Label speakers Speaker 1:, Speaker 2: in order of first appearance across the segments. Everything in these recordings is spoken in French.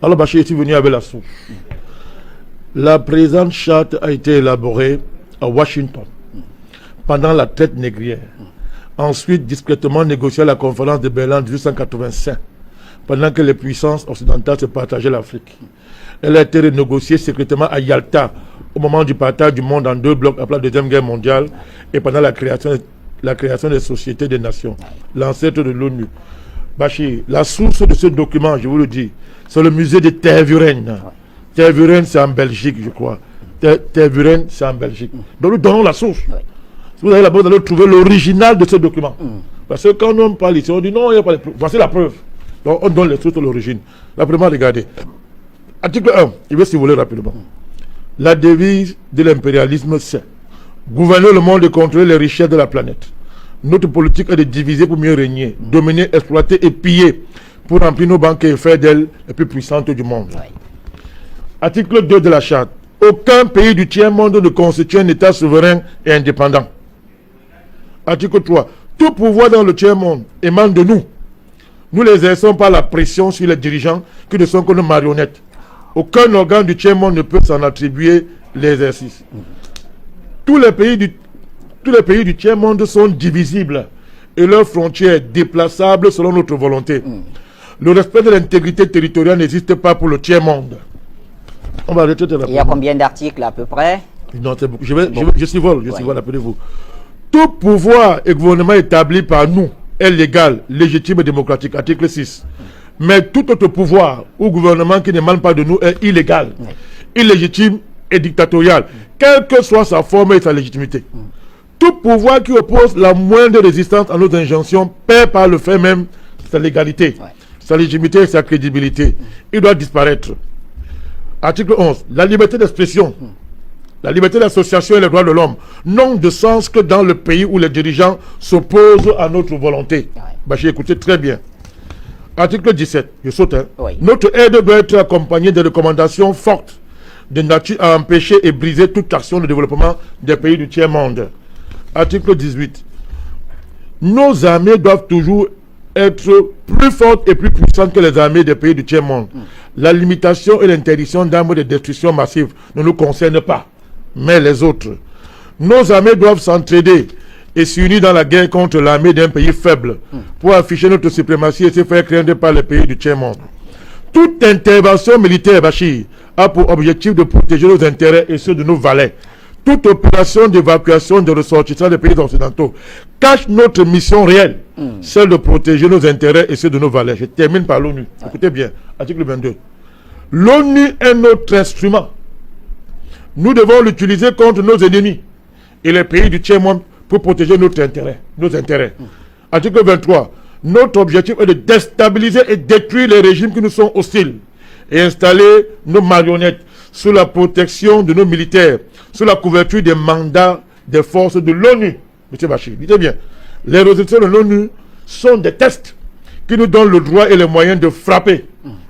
Speaker 1: Alors Bachir est venu avec la source. La présente charte a été élaborée à Washington pendant la traite négrière. Ensuite, discrètement négociée à la conférence de Berlin en 1885, pendant que les puissances occidentales se partageaient l'Afrique. Elle a été renégociée secrètement à Yalta au moment du partage du monde en deux blocs après la Deuxième Guerre mondiale et pendant la création des sociétés des nations, l'ancêtre de l'ONU. Bachir, la source de ce document, je vous le dis, c'est le musée de Tervuren. Tervuren, c'est en Belgique, je crois. Tervuren, c'est en Belgique. Donc nous donnons la source. Si vous allez là-bas, vous allez trouver l'original de ce document. Parce que quand on parle ici, on dit non, il n'y a pas de preuve. Voici la preuve. Donc on donne les sources de l'origine. La première, regardez. Article 1, je vais si vous voulez rapidement. La devise de l'impérialisme, c'est gouverner le monde et contrôler les richesses de la planète. Notre politique est de diviser pour mieux régner, dominer, exploiter et piller pour remplir nos banques et faire d'elles les plus puissantes du monde. Article 2 de la charte. Aucun pays du tiers-monde ne constitue un État souverain et indépendant. Article 3. Tout pouvoir dans le tiers-monde émane de nous. Nous l'exerçons par la pression sur les dirigeants qui ne sont que nos marionnettes. Aucun organe du tiers-monde ne peut s'en attribuer l'exercice. Tous les pays du tiers-monde sont divisibles et leurs frontières déplaçables selon notre volonté. Le respect de l'intégrité territoriale n'existe pas pour le tiers-monde. On va arrêter
Speaker 2: il y a combien d'articles à peu près?
Speaker 1: Non, je survole, appelez-vous. Tout pouvoir et gouvernement établi par nous est légal, légitime et démocratique. Article 6. Mais tout autre pouvoir ou gouvernement qui n'émane pas de nous est illégal, illégitime et dictatorial, quelle que soit sa forme et sa légitimité. Tout pouvoir qui oppose la moindre résistance à nos injonctions perd par le fait même sa légalité, sa légitimité et sa crédibilité. Il doit disparaître. Article 11. La liberté d'expression, la liberté d'association et les droits de l'homme n'ont de sens que dans le pays où les dirigeants s'opposent à notre volonté. Bachir, écoutez très bien. Article 17. Je saute. Notre aide doit être accompagnée de recommandations fortes de nature à empêcher et briser toute action de développement des pays du tiers-monde. Article 18. Nos armées doivent toujours être plus fortes et plus puissantes que les armées des pays du tiers-monde. La limitation et l'interdiction d'armes de destruction massive ne nous concernent pas, mais les autres. Nos armées doivent s'entraider et s'unir dans la guerre contre l'armée d'un pays faible pour afficher notre suprématie et se faire craindre par les pays du tiers-monde. Toute intervention militaire, Bachir, a pour objectif de protéger nos intérêts et ceux de nos valets. Toute opération d'évacuation de ressortissants des pays occidentaux cache notre mission réelle, celle de protéger nos intérêts et ceux de nos valets. Je termine par l'ONU. Écoutez bien, article 22. L'ONU est notre instrument. Nous devons l'utiliser contre nos ennemis et les pays du tiers-monde pour protéger nos intérêts. Article 23. Notre objectif est de déstabiliser et détruire les régimes qui nous sont hostiles et installer nos marionnettes sous la protection de nos militaires, sous la couverture des mandats des forces de l'ONU. M. Bachir, dites bien, les résolutions de l'ONU sont des tests qui nous donnent le droit et les moyens de frapper,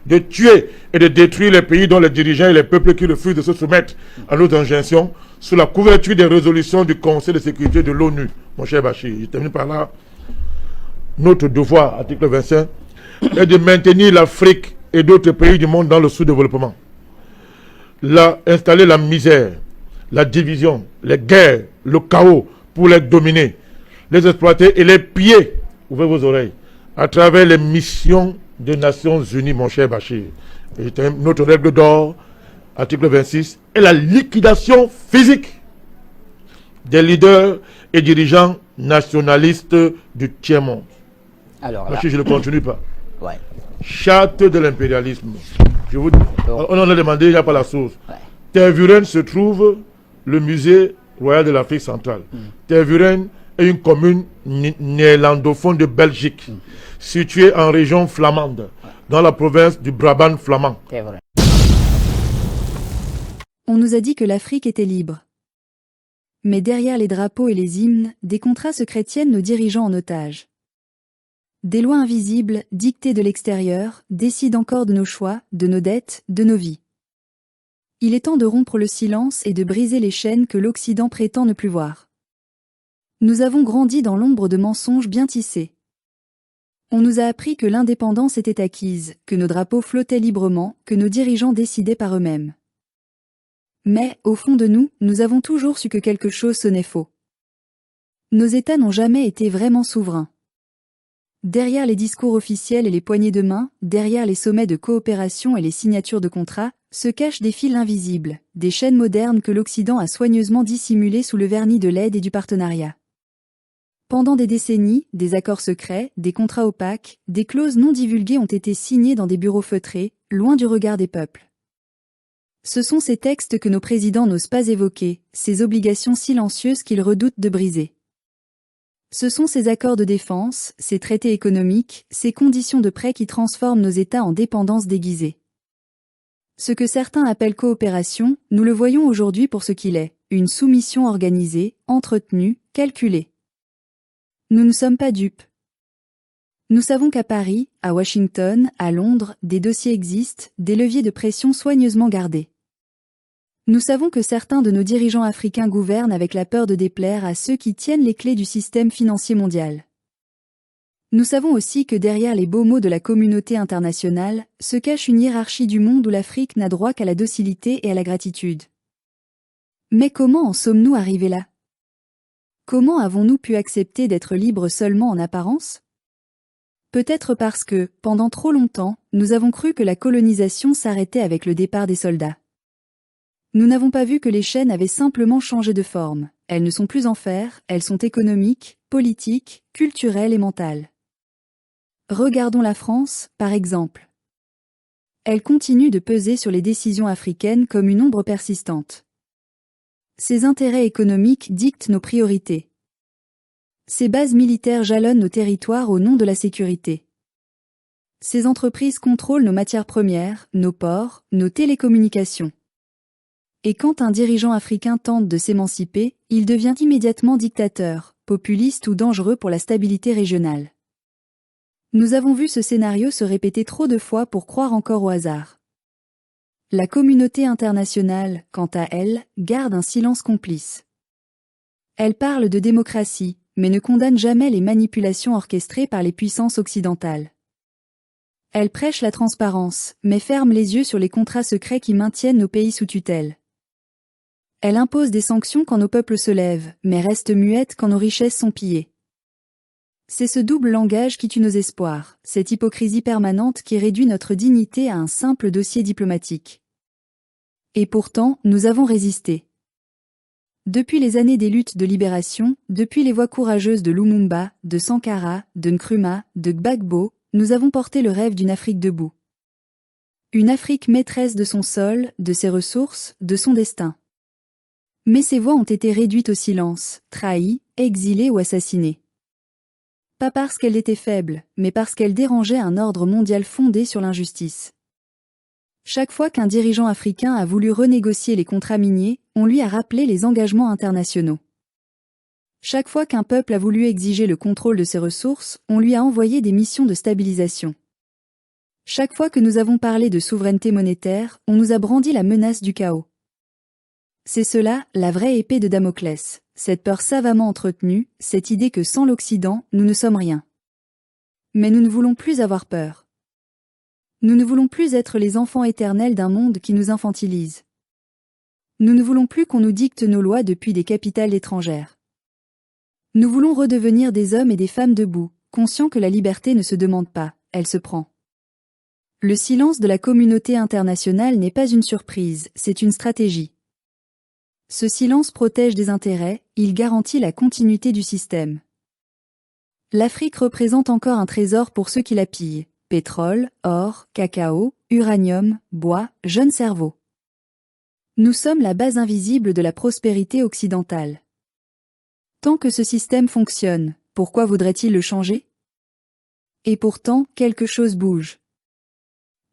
Speaker 1: de tuer et de détruire les pays dont les dirigeants et les peuples qui refusent de se soumettre à nos injonctions sous la couverture des résolutions du Conseil de sécurité de l'ONU. Mon cher Bachir, je termine par là. Notre devoir, article 25, est de maintenir l'Afrique et d'autres pays du monde dans le sous-développement. Installer la misère, la division, les guerres, le chaos pour les dominer, les exploiter et les piller, ouvrez vos oreilles, à travers les missions des Nations Unies, mon cher Bachir. Notre règle d'or, article 26, est la liquidation physique des leaders et dirigeants nationalistes du tiers-monde.
Speaker 2: Alors,
Speaker 1: Bachir, je ne continue pas. Charte de l'impérialisme. Je vous dis, on en a demandé, il n'y a pas la source. Tervuren se trouve le musée royal de l'Afrique centrale. Tervuren est une commune néerlandophone de Belgique, située en région flamande, dans la province du Brabant flamand.
Speaker 3: On nous a dit que l'Afrique était libre. Mais derrière les drapeaux et les hymnes, des contrats secrets tiennent nos dirigeants en otage. Des lois invisibles, dictées de l'extérieur, décident encore de nos choix, de nos dettes, de nos vies. Il est temps de rompre le silence et de briser les chaînes que l'Occident prétend ne plus voir. Nous avons grandi dans l'ombre de mensonges bien tissés. On nous a appris que l'indépendance était acquise, que nos drapeaux flottaient librement, que nos dirigeants décidaient par eux-mêmes. Mais, au fond de nous, nous avons toujours su que quelque chose sonnait faux. Nos États n'ont jamais été vraiment souverains. Derrière les discours officiels et les poignées de main, derrière les sommets de coopération et les signatures de contrats, se cachent des fils invisibles, des chaînes modernes que l'Occident a soigneusement dissimulées sous le vernis de l'aide et du partenariat. Pendant des décennies, des accords secrets, des contrats opaques, des clauses non divulguées ont été signés dans des bureaux feutrés, loin du regard des peuples. Ce sont ces textes que nos présidents n'osent pas évoquer, ces obligations silencieuses qu'ils redoutent de briser. Ce sont ces accords de défense, ces traités économiques, ces conditions de prêt qui transforment nos États en dépendance déguisée. Ce que certains appellent coopération, nous le voyons aujourd'hui pour ce qu'il est, une soumission organisée, entretenue, calculée. Nous ne sommes pas dupes. Nous savons qu'à Paris, à Washington, à Londres, des dossiers existent, des leviers de pression soigneusement gardés. Nous savons que certains de nos dirigeants africains gouvernent avec la peur de déplaire à ceux qui tiennent les clés du système financier mondial. Nous savons aussi que derrière les beaux mots de la communauté internationale, se cache une hiérarchie du monde où l'Afrique n'a droit qu'à la docilité et à la gratitude. Mais comment en sommes-nous arrivés là? Comment avons-nous pu accepter d'être libres seulement en apparence? Peut-être parce que, pendant trop longtemps, nous avons cru que la colonisation s'arrêtait avec le départ des soldats. Nous n'avons pas vu que les chaînes avaient simplement changé de forme. Elles ne sont plus en fer, elles sont économiques, politiques, culturelles et mentales. Regardons la France, par exemple. Elle continue de peser sur les décisions africaines comme une ombre persistante. Ses intérêts économiques dictent nos priorités. Ses bases militaires jalonnent nos territoires au nom de la sécurité. Ces entreprises contrôlent nos matières premières, nos ports, nos télécommunications. Et quand un dirigeant africain tente de s'émanciper, il devient immédiatement dictateur, populiste ou dangereux pour la stabilité régionale. Nous avons vu ce scénario se répéter trop de fois pour croire encore au hasard. La communauté internationale, quant à elle, garde un silence complice. Elle parle de démocratie, mais ne condamne jamais les manipulations orchestrées par les puissances occidentales. Elle prêche la transparence, mais ferme les yeux sur les contrats secrets qui maintiennent nos pays sous tutelle. Elle impose des sanctions quand nos peuples se lèvent, mais reste muette quand nos richesses sont pillées. C'est ce double langage qui tue nos espoirs, cette hypocrisie permanente qui réduit notre dignité à un simple dossier diplomatique. Et pourtant, nous avons résisté. Depuis les années des luttes de libération, depuis les voix courageuses de Lumumba, de Sankara, de Nkrumah, de Gbagbo, nous avons porté le rêve d'une Afrique debout. Une Afrique maîtresse de son sol, de ses ressources, de son destin. Mais ces voix ont été réduites au silence, trahies, exilées ou assassinées. Pas parce qu'elles étaient faibles, mais parce qu'elles dérangeaient un ordre mondial fondé sur l'injustice. Chaque fois qu'un dirigeant africain a voulu renégocier les contrats miniers, on lui a rappelé les engagements internationaux. Chaque fois qu'un peuple a voulu exiger le contrôle de ses ressources, on lui a envoyé des missions de stabilisation. Chaque fois que nous avons parlé de souveraineté monétaire, on nous a brandi la menace du chaos. C'est cela, la vraie épée de Damoclès, cette peur savamment entretenue, cette idée que sans l'Occident, nous ne sommes rien. Mais nous ne voulons plus avoir peur. Nous ne voulons plus être les enfants éternels d'un monde qui nous infantilise. Nous ne voulons plus qu'on nous dicte nos lois depuis des capitales étrangères. Nous voulons redevenir des hommes et des femmes debout, conscients que la liberté ne se demande pas, elle se prend. Le silence de la communauté internationale n'est pas une surprise, c'est une stratégie. Ce silence protège des intérêts, il garantit la continuité du système. L'Afrique représente encore un trésor pour ceux qui la pillent. Pétrole, or, cacao, uranium, bois, jeunes cerveaux. Nous sommes la base invisible de la prospérité occidentale. Tant que ce système fonctionne, pourquoi voudrait-il le changer? Et pourtant, quelque chose bouge.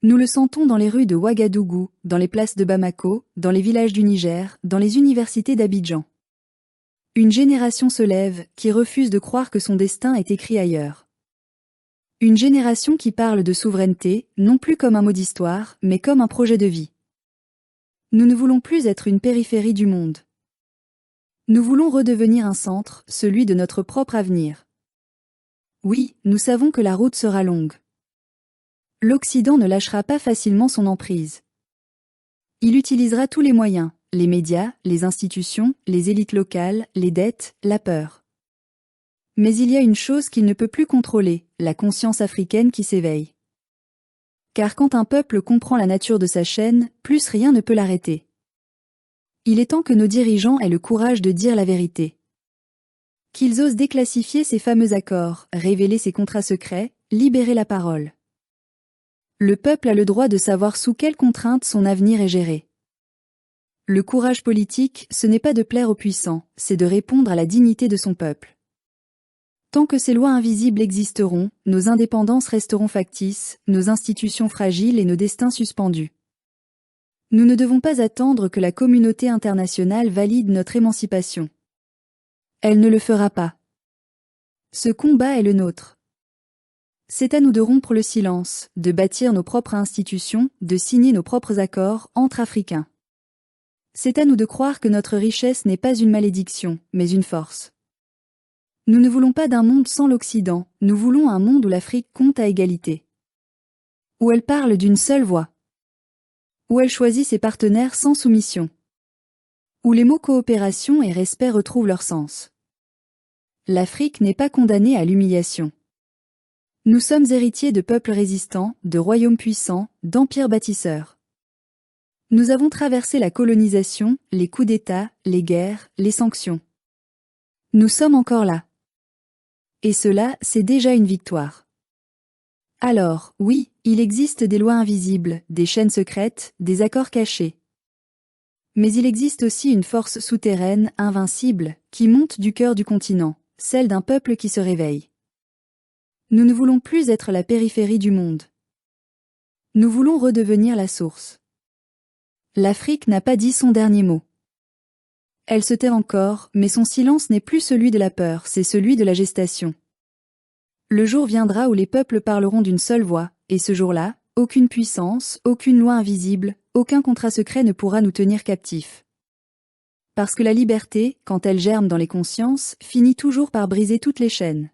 Speaker 3: Nous le sentons dans les rues de Ouagadougou, dans les places de Bamako, dans les villages du Niger, dans les universités d'Abidjan. Une génération se lève, qui refuse de croire que son destin est écrit ailleurs. Une génération qui parle de souveraineté, non plus comme un mot d'histoire, mais comme un projet de vie. Nous ne voulons plus être une périphérie du monde. Nous voulons redevenir un centre, celui de notre propre avenir. Oui, nous savons que la route sera longue. L'Occident ne lâchera pas facilement son emprise. Il utilisera tous les moyens, les médias, les institutions, les élites locales, les dettes, la peur. Mais il y a une chose qu'il ne peut plus contrôler, la conscience africaine qui s'éveille. Car quand un peuple comprend la nature de sa chaîne, plus rien ne peut l'arrêter. Il est temps que nos dirigeants aient le courage de dire la vérité. Qu'ils osent déclassifier ces fameux accords, révéler ces contrats secrets, libérer la parole. Le peuple a le droit de savoir sous quelles contraintes son avenir est géré. Le courage politique, ce n'est pas de plaire aux puissants, c'est de répondre à la dignité de son peuple. Tant que ces lois invisibles existeront, nos indépendances resteront factices, nos institutions fragiles et nos destins suspendus. Nous ne devons pas attendre que la communauté internationale valide notre émancipation. Elle ne le fera pas. Ce combat est le nôtre. C'est à nous de rompre le silence, de bâtir nos propres institutions, de signer nos propres accords entre Africains. C'est à nous de croire que notre richesse n'est pas une malédiction, mais une force. Nous ne voulons pas d'un monde sans l'Occident, nous voulons un monde où l'Afrique compte à égalité. Où elle parle d'une seule voix. Où elle choisit ses partenaires sans soumission. Où les mots coopération et respect retrouvent leur sens. L'Afrique n'est pas condamnée à l'humiliation. Nous sommes héritiers de peuples résistants, de royaumes puissants, d'empires bâtisseurs. Nous avons traversé la colonisation, les coups d'État, les guerres, les sanctions. Nous sommes encore là. Et cela, c'est déjà une victoire. Alors, oui, il existe des lois invisibles, des chaînes secrètes, des accords cachés. Mais il existe aussi une force souterraine, invincible, qui monte du cœur du continent, celle d'un peuple qui se réveille. Nous ne voulons plus être la périphérie du monde. Nous voulons redevenir la source. L'Afrique n'a pas dit son dernier mot. Elle se tait encore, mais son silence n'est plus celui de la peur, c'est celui de la gestation. Le jour viendra où les peuples parleront d'une seule voix, et ce jour-là, aucune puissance, aucune loi invisible, aucun contrat secret ne pourra nous tenir captifs. Parce que la liberté, quand elle germe dans les consciences, finit toujours par briser toutes les chaînes.